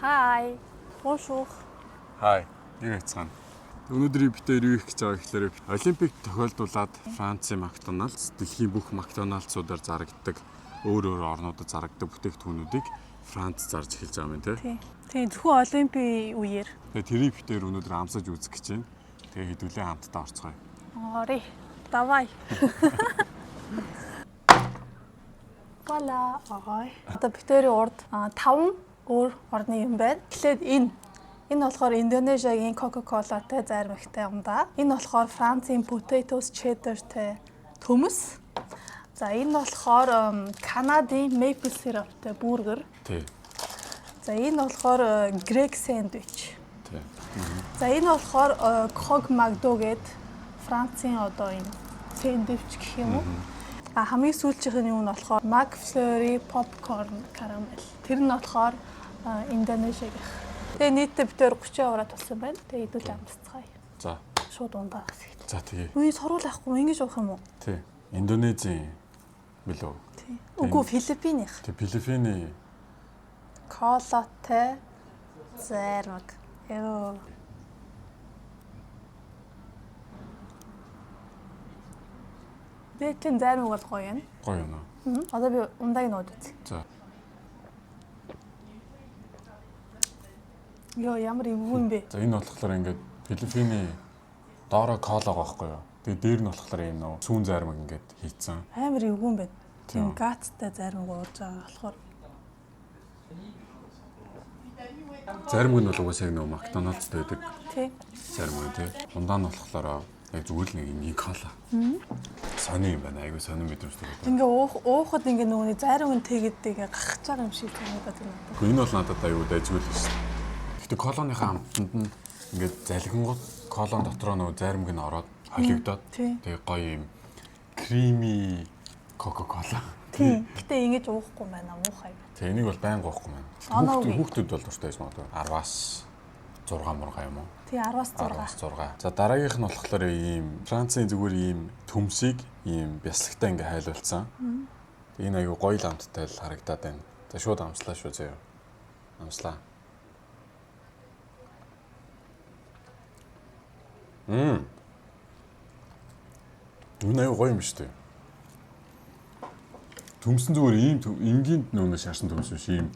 Hi. Bonjour. Хай. Юу яцгаана. Өнөөдрийн битээр юу их гэж байгаа гэхээр Олимпик тохиолдуулаад Францын Макдоналдс дэлхийн бүх Макдоналдсуудаар зарагддаг өөр орнуудад зарагддаг бүтээгдэхүүнүүдийг Франц зарж эхэлж байгаа юм тий. Тийм зөвхөн Олимпийн үеэр. Тэгээ тэрийг битээр өнөөдөр амсаж үзэх гэж байна. Тэгээ хэдүүлээ хамтдаа орцгоё. Ори. Давай. Voilà. Ой. Одоо битээрийн урд 5 өөр орны юм байна. Эхлээд энэ болохоор Индонезиагийн Coca-Colaтай зармигтай юм да. Энэ болохоор Францын potatoes cheddarтэй төмөс. За энэ болохоор Канадын maple syrupтэй бургер. Тий. За энэ болохоор Grec sandwich. Тий. За энэ болохоор Croque Magdo гээд Францын одоо энэ сэндвич гэх юм уу. Хамгийн сүүлчийнх нь юу нь болохоор McFlurry popcorn caramel. Тэр нь болохоор Индонезиагийнх. Тэгээ нийтдээ битээр 30 евро тулсан байна. Тэгээ хэдүүл амсцгаая. За. Шууд ундаа хэсэгт. За тэгээ. Үгүй сурвал авахгүй ингэж уух юм уу? Тий. Индонезийн билүү? Тий. Үгүй Филиппиних. Тий, Филиппиний Колатай зармаг. Ёо. Бэтэн зармаг бол гоё юм. гоё юм аа. Одоо би ундааг нууд үз. За. Ёо ямар эвгүй юм бэ? За энэ болохоор ингээд Филиппиний доороо кола байхгүй юу? Тэгээ дээр нь болохоор юм нөө сүүн зармаг ингээд хийцэн. Амар эвгүй юм байна. Тийм. Тийм гацтай зармаг ууж байгаа болохоор Зармаг нь бол угаасаа яг нөө Макдоналдсд байдаг тий. зармаг тий. Ундаа нь болохоор яг зүгээр л нэг кола. Сони юм байна. Айгу сонин мэдрэмжтэй байна. Ингээ уухад ингээ нөгөөний зарим нь тэгэд ингээ гахаж байгаа юм шиг санагдаад байна. Гэхдээ энэ бол надад аюу дайжгүй л шээ. Гэхдээ колоныхаа амтанд нь ингээд залхингууд колон дотроо нөө зармаг нь ороод холигдоод тэгээ гоё юм крими Coca-Cola. Тийм. Гэтэ ингэж уухгүй байна муухай. Тэгээ энийг бол байнга уухгүй байна. Хүүхдүүд бол дуртай байж магадгүй. 10-аас 6 мурга юм уу? Тий 10-аас 6. За дараагийнх нь болохоор ийм Францын зүгээр ийм төмсийг ийм бяслагтай ингээ хайлуулсан. Энэ аюу гоё ламттай л харагдаад байна. За шууд амслаа шүү зөө. Амслаа. Энэ аюу гоё юм шүү дээ. Төмсөн зүгээр ийм энгийн нүүнээс шарсан төмс биш ийм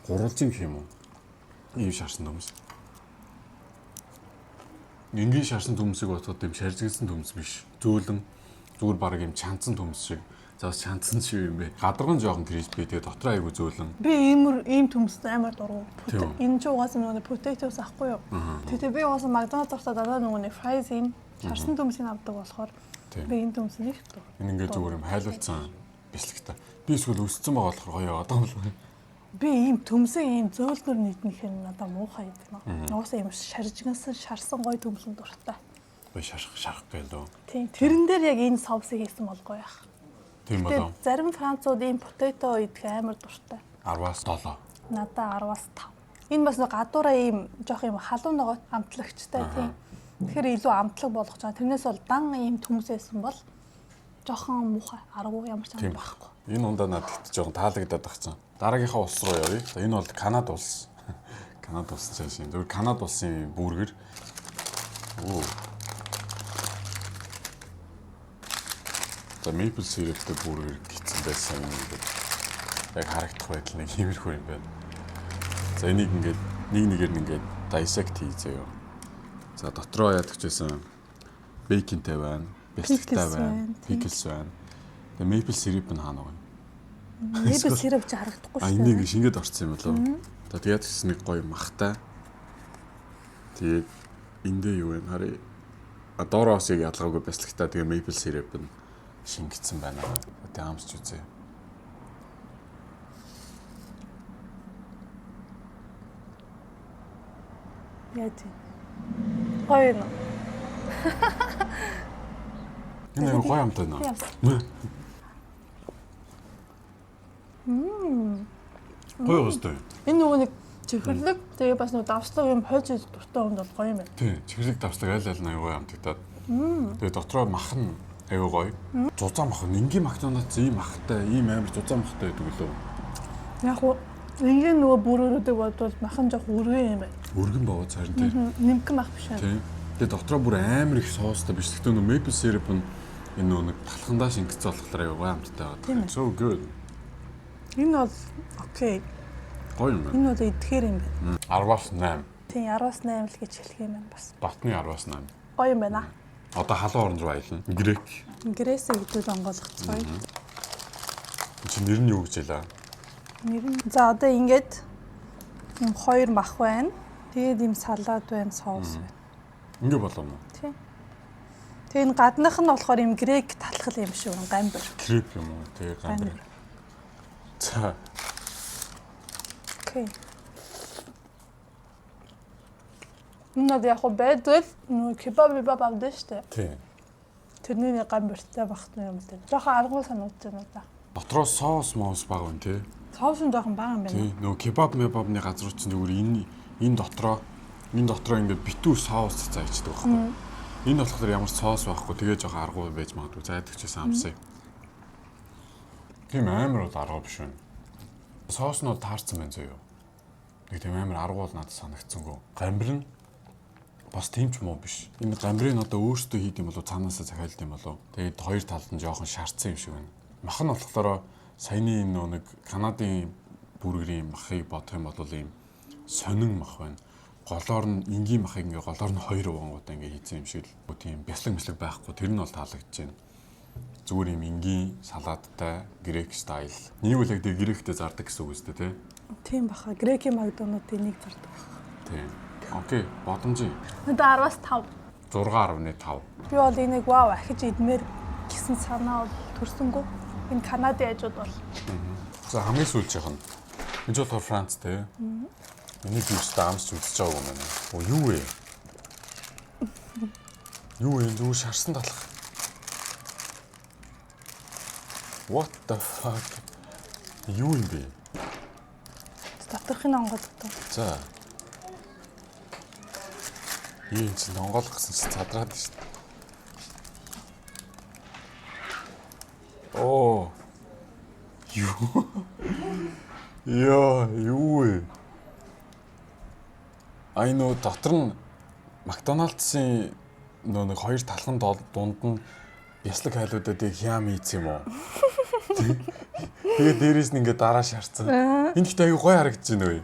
гурвалжин гэх юм уу? Ийм шарсан төмс. Энгийн шарсан төмсийг бодоход юм шаржигдсан төмс биш. Зөөлөн зүгээр баг юм чанцсан төмс шиг. За бас чанцсан шиг юм бэ. Гадарган жоохон криспи тэгээ дотроо айгу зөөлөн. Би ийм төмс амар дургу. Энэ ч угаасаа нөгөө potatoes ахгүй юу? Тэгээ би угаасаа Макдоналдс завтаа дараа нөгөө fries ийм шарсан төмсийг авдаг болохоор би энэ төмсийг их дургу. Энэ ингээ зүгээр юм хайлуулсан бяслагтай. Би эсвэл өссөн байгаа болохоор гоё одоо бол. Би ийм төмсөө ийм зөөлнөр нийтнэх нь надад муухай юм аа. Угаасаа ийм шаржигнасан шарсан гоё төмсөн дуртай. Гоё шарах гэлөө. Тийм. Тэрэн дээр яг энэ соусыг хийсэн бол гоё ах. Тийм болоо. Зарим францууд ийм potato идэх амар дуртай. 10-аас 7. Надад 10-аас 5. Энэ бас нэг гадуураа ийм жоох ийм халуун нөгөө амтлагчтай тийм. Тэгэхээр илүү амтлаг болгож байгаа. Тэрнээс бол дан ийм төмсөөсөн бол жоохон муухай. Аргу ямар ч амт байхгүй. Энэ ундаа надад жоохон таалагдаад багцсан. Дараагийнхаа улс руу явъя. За энэ бол Канада улс. Канада улс цааш юм. Зөвхөн Канада улсын бургер. Оо. За maple syrup-тэй бургер гэсэн байсан юм ингээд. Яг харагдах байдал нэг иймэрхүү юм байна. За энийг ингээд нэгээр нь ингээд dissect хийзээ юу. За дотроо яадаг ч байсан бейкентэй байна, бяслагтай байна, pickles байна. Тэгээ maple syrup нь хаана вэ? Maple syrup ч харагдахгүй шүү дээ. Энийг шингээд орсон юм болов. За тэгээд ч нэг гоё махтай. Тэгээд эндээ юу вэ? Харъя. Доороос яг ялгаагүй бяслагтай тэгээ maple syrup нь шингэсэн байна. Тэгээд амсч үзье. Яаж гоё нөө. Энэ гоё амтай нөө. Гоё өстэй. Энэ нөгөө нэг чихэрлэг тэгээ бас нөгөө давслаг юм хойж дуртай хүнд бол гоё юм байна. Тий, чихэрлэг давслаг аль нь аюу гоё амтагдаад. Тэгээ дотроо мах нь аюу гоё. Зузаан мах нь энгийн Макдоналдс ийм махтай, ийм амар зузаан махтай байдаг лөө. Яг уу Ингийн нөгөө бүрүүрүүдийг бодвол махан жоох өргөн юм байна. Өргөн боо царин дээр. Нимкэн мах биш Тийм. ээ. Тэгээ дотроо бүр амар их соостой биш. Гэхдээ нөгөө maple syrup нь энэ нөгөө нэг талхандаа шингэцсэн болохоор аюугаа амттай байгаа. So good. Энэ бол окей. Гоё юм байна. Энэ бол идэхээр юм байна. 10-аас 8. Тийм 10-аас 8 л гэж хэлэх юм байна бас. Батны 10-аас 8. Гоё юм байна. Одоо халуун орон руу аялна. Грек. Грээсээ гэдүүд онгойлгоцгоё. Чи нэр нь юу гэж хэлээ? Нэр нь за одоо ингээд юм 2 мах байна. Тэгээд юм салаад байна, соус байна. Ингээ болов уу? Тийм. Тэгээд энэ гаднах нь болохоор юм грек талхал юм шиг гамбар. Креп юм уу? Тэгээ гамбар. За. Окей. Энэ яг хөө байдаг нөө кебаб авдаг штэ. Тийм. Тэрний нэг гамбартай багтна юм дээ. Жохон аргуу санагдаж байна да. Дотроо соус моос баг юм тий. Соус нь жоохон бага юм байна. Тий. Нөгөө кебаб мебабны газрууд чинь зүгээр энэ дотроо ингээд битүү соус зааждаг байхгүй. Энэ болохоор ямар соус байхгүй. Тэгээ жоохон аргуу байж магадгүй. Зайдаг ч гэсэн амсаа. Тийм амар бол аргуу биш байна. Соус нь бол таарсан байна зөө юу. Нэг тийм амар аргуу бол надад санагдсангүй. Гамбар нь бас тийм ч муу биш. Энэ гамбрыг одоо өөртөө хийд юм болов цаанаасаа захиалд юм болов. Тэгээд хоёр талд нь жоохон шаардсан юм шиг байна. Мах нь болохоор саяны нэг Канадын бүргэрийн махыг бодох юм бол ийм сонин мах байна. Голоор нь энгийн махыг ингээ голоор нь 2 угангуудаа ингээ хийсэн юм шиг л тийм бяцлаг байхгүй. Тэр нь бол таалагдж байна. Зүгээр юм энгийн салааттай грек стайл. Нэг үл яг тэр гректэй зардаг гэсэн үг үстэй тий. Тийм баха. Грекийн Макдональдын нэг зардаг баха. Тийм. Окей, бодомжийн. Надад 10-аас 5. 6.5. Би бол энийг вау ахиж идмээр гэсэн санаа бол төрсөнгөө. Энэ Канадын ажууд бол. За хамгийн сүүлчийнх нь. Энэ бол Франц тий. Энийг юустай амсч үзэж байгаа юм байна. Оо юу вэ? Юу вэ? Юу шарсан талах. What the fuck? Юу юм бэ? Доторхын онгойлгодог. За. Ийм ч онгойлгох гэсэн чи цадраад шүү дээ. Оо. Юу? Яа, юу вэ? Айно дотор нь Макдоналдсын нэг хоёр талхан дунд нь яслаг хайлуудад хям ийц юм уу? Тэгээ дээрээс нь ингээ дараа шаарцсан. Энэ ихтэй аягүй гоё харагдаж байна вэ?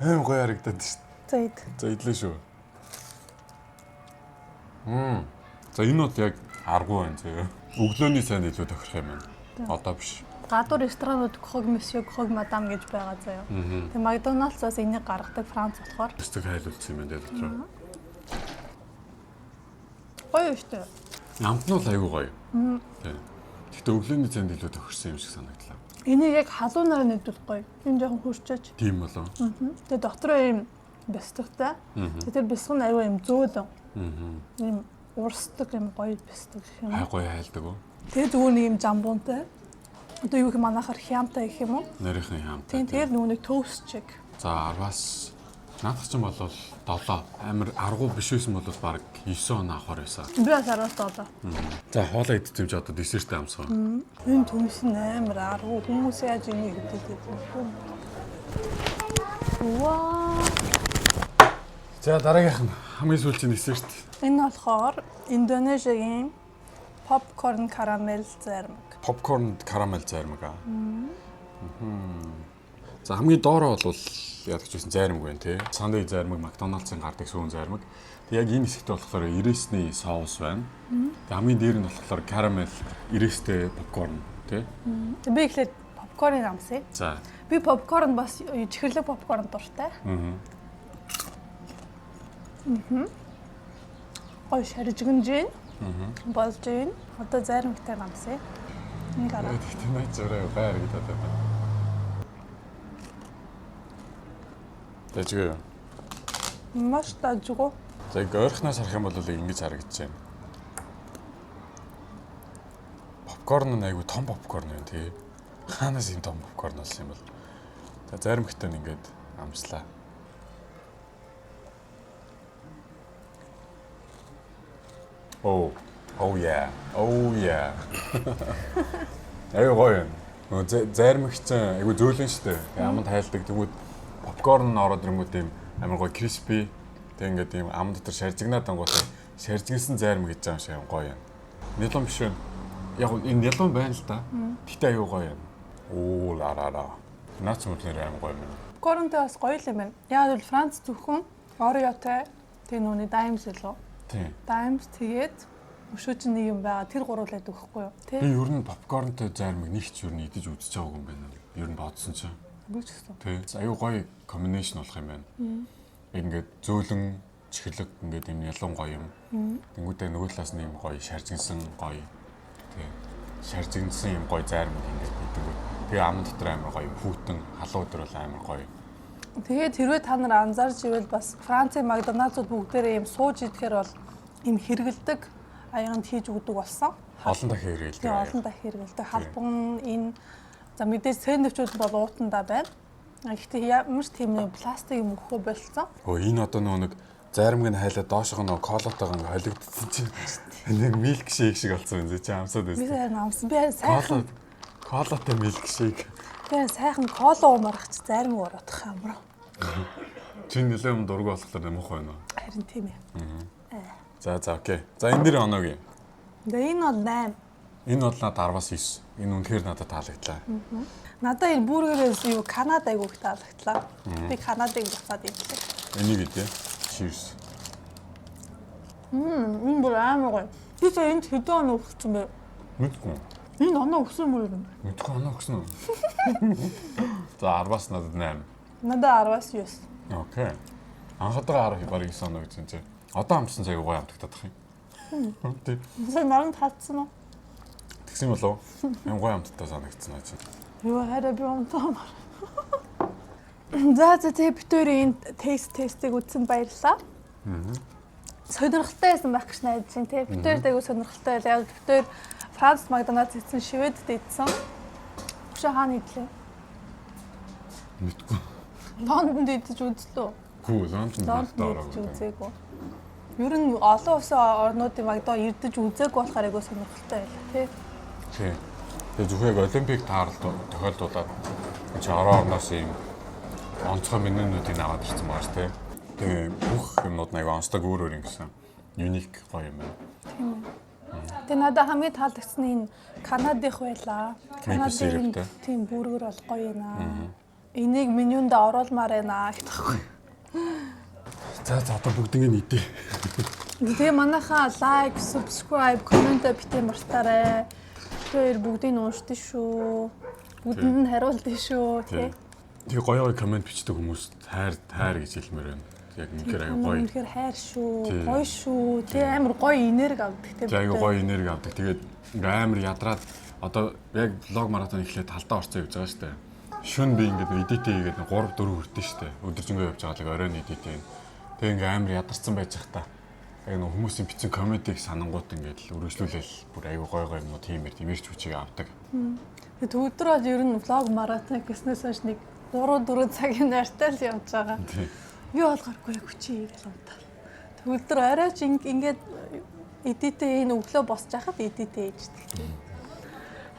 Аим гоё харагдаад шүү дээ. За идлээ шүү. За энэ бол яг аргуу байна зөө. Өглөөний сайн илүү тохирох юм байна. Одоо биш. Гадуур ресторанууд Ког Месье, Ког Мадам гэж байгаа заяа. Тэгээ Макдоналдсаас энийг гаргадаг Франц болохоор Өстөг хайлуулсан юм байна дотроо. гоё штэ. Амт нь бол аягүй гоё. Тийм. Гэхдээ өглөөний цайнд илүү тохирсон юм шиг санагдлаа. Энийг яг халуунаар нэдвэл гоё. Энэ жоохон хурцаж. Тийм болов. Тэгээ дотроо ийм бяцлагтай. Тэр бяцлаг нь аягүй ийм зөөлөн. Ийм урсдаг ийм гоё бяцлаг юм. Гоё хайлдаг уу? Тэгээ зүгээр нэг ийм жамбуунтай. Одоо юу гэх манайхаар хямтай гэх юм уу? Нарийнхан хямтай. Тийм тэр нөгөө нэг тост чиг. За 10-аас наадах чинь бол 7. Амар аргуу биш байсан бол баг 9 он авахар байсан. Би бас 10-аас 7. За хоолоо идэх юм чи одоо десерттэй амсгаа. Энэ төмс нь амар аргуу хүмүүс яаж энийг гэдэг юм. Вау. За дараагийнх нь хамгийн сүүлийн десерт. Энэ болохоор Индонезиагийн попкорн карамель зармаг. Попкорн карамель зармаг аа. За хамгийн доороо бол ядаж байсан зармаг байна тий. Сандвич зармаг, Макдоналдсын гардаг сүүн зармаг. Тэг яг энэ хэсэгт болохоор ирээсний соус байна. Тэг хамгийн дээр нь болохоор карамель, ирээстэй попкорн тий. Би ихлээр попкорныг амсъя. За. Би попкорн бас чихэрлэг попкорн дуртай. Ой шаржигнж байна. Болж байна. Одоо зармагтай амсъя. Нэг арга. Тэгтээ наач зураа байр гэдэг байна. Тэжгээ. Маш тажгүй. За ойрхоноос харах юм бол ингэж харагдаж байна. Попкорн нь айгу том попкорн байна тий. Хаанаас ийм том попкорн болсон юм бол. За заримхтай нь ингэж амслаа. Oh yeah. Oh yeah. Айгу гоё. Зайрмагчсан айгу зөөлөн штэ. Аманд хайлдаг тэгвэл попкорн ороод ирэнгүүт юм амар гоё криспи. Тэг ингээд юм ам дотор шаржигнаад ангуутай шаржигнсан зайрмаг гэж байгаа юм шиг юм гоё юм. Нялуун биш үү? Яг энэ нялуун байна л да. Гэтэ аюу гоё юм. Оо ларара. Наач мөдлөр амар гоё юм. Попкорнтой бас гоё л юм байна. Яг л Франц зөвхөн Ореотой тэг нүуний Даймс лөө. Тийм. Даймс тэгээд өшөөч нэг юм байгаа. Тэр гуруулаад өгөхгүй юу? Тэ. Би ер нь попкорнтой зайрмаг нэг ч ер нь идэж үзэж байгаагүй юм байна. Ер нь бодсон чинь. Би ч гэсэн. Тийм. Аюу гоё комбинашн болох юм байна. Ингээд зөөлөн чихлэг ингээд юм ялуун гоё юм. Тэнгүүдээ нөгөө талаас нь юм гоё шаржигнсан гоё. Тийм. Шаржигнсан юм гоё зайрмаг ингээд идэв. Тэгээ ам дотор амар гоё хүүтэн халуун өдөр бол амар гоё. Тэгээд хэрвээ та нар анзаарч ивэл бас Францын Макдоналдсууд бүгдээрээ юм сууж идэхээр бол юм хэрэгэлдэг аянд хийж өгдөг болсон. Олон дахин хэрэгэлдэг. Тэгээ олон дахин хэрэгэлдэг. Халбан энэ за мэдээж сэндвичүүд бол уутандаа байна. Гэхдээ ямар ч тийм нэг пластик юм өгөхөө болцсон. Энэ одоо нэг зайрмаг нь хайлаа доошоо нэг колотойгоо ингээ холигдсон чинь нэг милк шейк шиг болсон юм зэ чи амсаад байсан. Би харин амсан. Би харин сайхан колотой милк шейк. Би сайхан кола уумарах чи зайрмаг ороодох юм руу. Чи нэлээд юм дург болохоор нэмэх байна уу? Харин тийм ээ. За окей. За энэ дэр оноогийн. Тэгээ энэ бол 8. Энэ бол надад 10-аас 9. Энэ үнэхээр надад таалагдлаа. Надад энэ бургерээс юу Канада айгуух таалагдлаа. Би Канадыг буцаад ирлээ. Энийг идэ. Cheers. Энэ бүр амар гоё. Би ч энд хэдэн оноо өгсөн бэ? Мэдгүй. Энэ оноо өгсөн мөр юм. Мэдгүй оноо өгсөн үү? За 10-аас надад 8. Надад 10-аас 9. Окей. Анхадаага 10 барыг 9 оноо гэсэн чинь. Одоо амтсан цайг гоё амтагдах юм. Тийм. Сая наран татсан уу? Тэгсэн болов? Юм гоё амттай санагдсан аа чи. Юу хараа би унтаамаар. За тэгээ битүүрийн тестийг үзсэн баярлалаа. Сонирхолтой байсан байх гэж найдаж байна те. Битүүр дээгүү сонирхолтой байл. Яг битүүр Франц Макдоналдс идсэн, Шведд идсэн. Өшөө хаана идлээ? Мэдгүй. Лондонд идэж үзлөө. Гүү Лондонд идэж үзээгүй. Ер нь олон улсын орнуудын Макдо ирдэж үзээгүй болохоор айгуу сонирхолтой байлаа тий. Тий. Тэгээ зөвхөн яг олимпик тохиолдуулаад чи орноос юм онцгой менюнуудыг аваад ирсэн маар тий. Тэгээ бүх юмнууд нэг онцлог өөр өөр юм гэсэн. Юник гоё юм байна. Тийм. Тэгээ надад хамгийн таалагдсан нь энэ Канадих байлаа. Канадын тийм бүргэр бол гоё байна. Энийг менюнд оруулмаар байна гэхгүй. За одоо бүгднийг нийтээ. Тэгээ манайхаа лайк, subscribe, comment битээ мартаарай. Тэр бүгдийг уушдээ шүү. Бүгдэнд нь хариулдээ шүү, тий. Тэгээ гоё комент бичдэг хүмүүс хайр гэж хэлмээр байна. Яг үнэхээр аяа гоё. Үнэхээр хайр шүү, гоё шүү. Тий амар гоё энерги авдаг тий. Аяа гоё энерги авдаг. Тэгээд ингээ амар ядраад одоо яг влог маратон эхлээд талдаа орцсон явж байгаа шүү дээ. Шүн би ингээд эдитээ хийгээд 3 4 хүртэн шүү дээ. Өдөржингөө явж байгаа л оройн эдитээ. Тэгээ ингээ амар ядарсан байж захта. Яг нэг хүмүүсийн бичсэн комментиг санангууд ингээд өргөжлүүлээл бүр аяа гоё юмнууд тиймэрч хүчийг авдаг. Тэгээд өдөр бол ер нь влог маратон гэснээс хойш нэг 3 4 цагийн нартай л явж байгаа. Би болгооргүй хүчээ гэж боддог. Өдөр оройч ингээд эдитээ энэ өглөө босч хахад эдитээ хийждэг.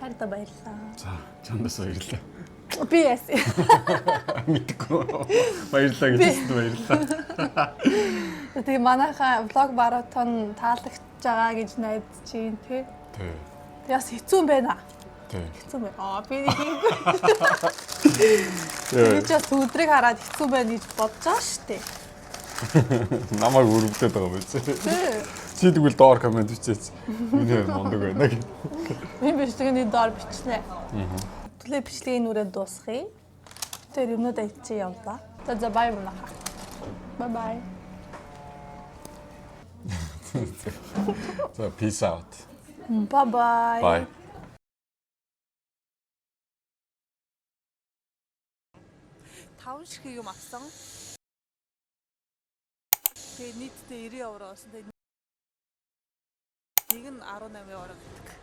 Хайртай баярлалаа. За чандаас баярлалаа. Би яс. Мэдгүй. Баярлалаа гэжсэн баярлалаа. Тэгээ манайхаа влог маратон таалагдж байгаа гэж найдаж чинь тий. Тий. Яс хэцүү байна. Тий. Хэцүү байна. Би хийхгүй. Би ч бас өдрийг хараад хэцүү байна гэж бодож байгаа шүү дээ. Намайг өрөвдөд байгаа биз. Тий. Чи тэгвэл доор комент бичээч. Миний мондог байна гэх. Би бичлэгийн доор бичлээ. Төлөө бичлэгийн нүрээ дуусгая. Тэр юмнууд ичээ явлаа. За бай манайхаа. Bye. So peace out. Bye. Bye. Таван шиг юм авсан. Тэгээ нийтдээ 90 евро болсон. Тэгээ нэг нь 18 евро гэдэг.